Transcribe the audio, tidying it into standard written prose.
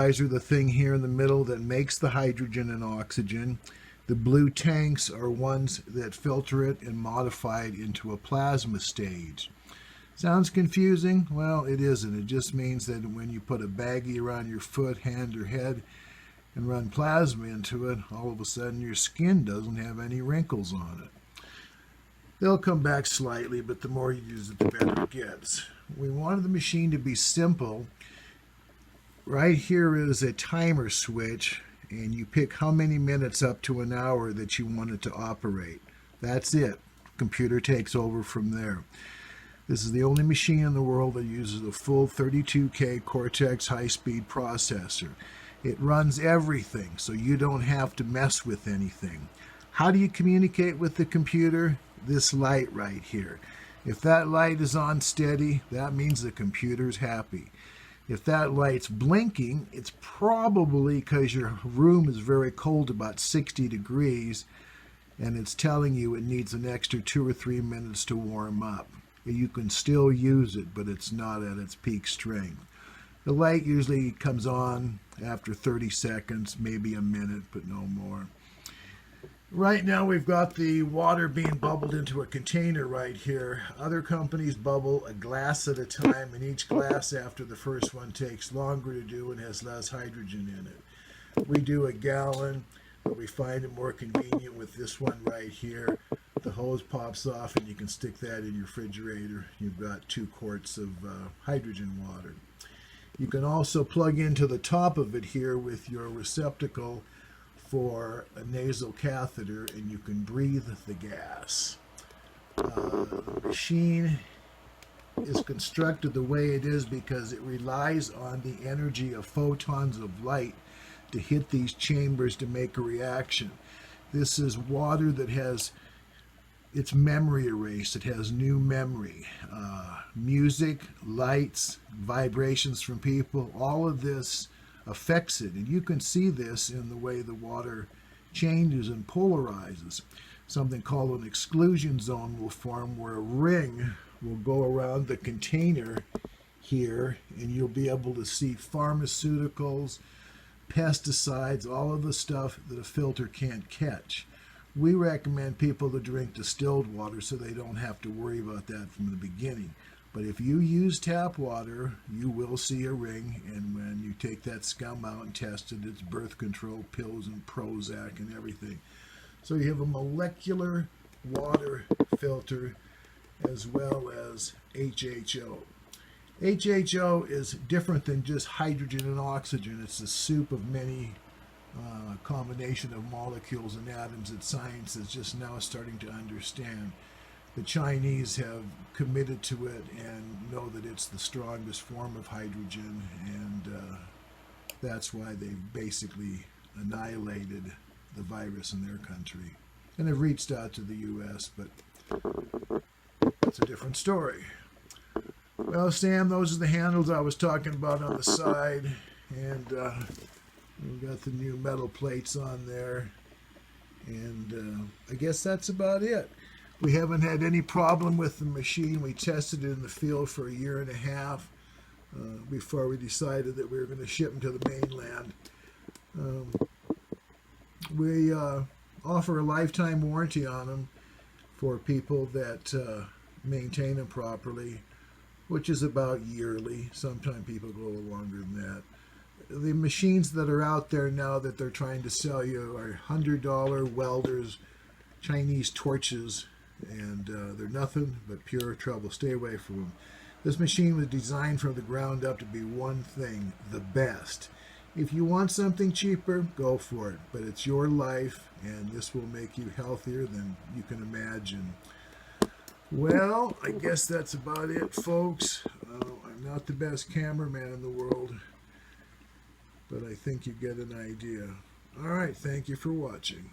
Are the thing here in the middle that makes the hydrogen and oxygen. The blue tanks are ones that filter it and modify it into a plasma stage. Sounds confusing? Well, it isn't. It just means that when you put a baggie around your foot, hand, or head and run plasma into it, all of a sudden your skin doesn't have any wrinkles on it. They'll come back slightly, but the more you use it, the better it gets. We wanted the machine to be simple. Right here is a timer switch, and you pick how many minutes up to an hour that you want it to operate. That's it. Computer takes over from there. This is the only machine in the world that uses a full 32K Cortex high-speed processor. It runs everything, so you don't have to mess with anything. How do you communicate with the computer? This light right here. If that light is on steady, that means the computer's happy. If that light's blinking, it's probably because your room is very cold, about 60 degrees, and it's telling you it needs an extra 2 or 3 minutes to warm up. You can still use it, but it's not at its peak strength. The light usually comes on after 30 seconds, maybe a minute, but no more. Right now we've got the water being bubbled into a container right here. Other companies bubble a glass at a time, and each glass after the first one takes longer to do and has less hydrogen in it. We do a gallon, but we find it more convenient with this one right here. The hose pops off and you can stick that in your refrigerator. You've got 2 quarts of hydrogen water. You can also plug into the top of it here with your receptacle for a nasal catheter, and you can breathe the gas. The machine is constructed the way it is because it relies on the energy of photons of light to hit these chambers to make a reaction. This is water that has its memory erased. It has new memory. Music, lights, vibrations from people, all of this affects it, and you can see this in the way the water changes and polarizes. Something called an exclusion zone will form where a ring will go around the container here, and you'll be able to see pharmaceuticals, pesticides, all of the stuff that a filter can't catch. We recommend people to drink distilled water so they don't have to worry about that from the beginning. But if you use tap water, you will see a ring, and when you take that scum out and test it, it's birth control pills and Prozac and everything. So you have a molecular water filter as well as HHO. HHO is different than just hydrogen and oxygen. It's a soup of many combination of molecules and atoms that science is just now starting to understand. The Chinese have committed to it and know that it's the strongest form of hydrogen, and that's why they basically annihilated the virus in their country. And have reached out to the U.S., but that's a different story. Well, Sam, those are the handles I was talking about on the side, and we've got the new metal plates on there, and I guess that's about it. We haven't had any problem with the machine. We tested it in the field for 1.5 years before we decided that we were going to ship them to the mainland. We offer a lifetime warranty on them for people that maintain them properly, which is about yearly. Sometimes people go a little longer than that. The machines that are out there now that they're trying to sell you are $100 welders, Chinese torches, and they're nothing but pure trouble. Stay away from them. This machine was designed from the ground up to be one thing, the best. If you want something cheaper, go for it, but it's your life, and this will make you healthier than you can imagine. Well, I guess that's about it, folks. I'm not the best cameraman in the world, but I think you get an idea. All right, thank you for watching.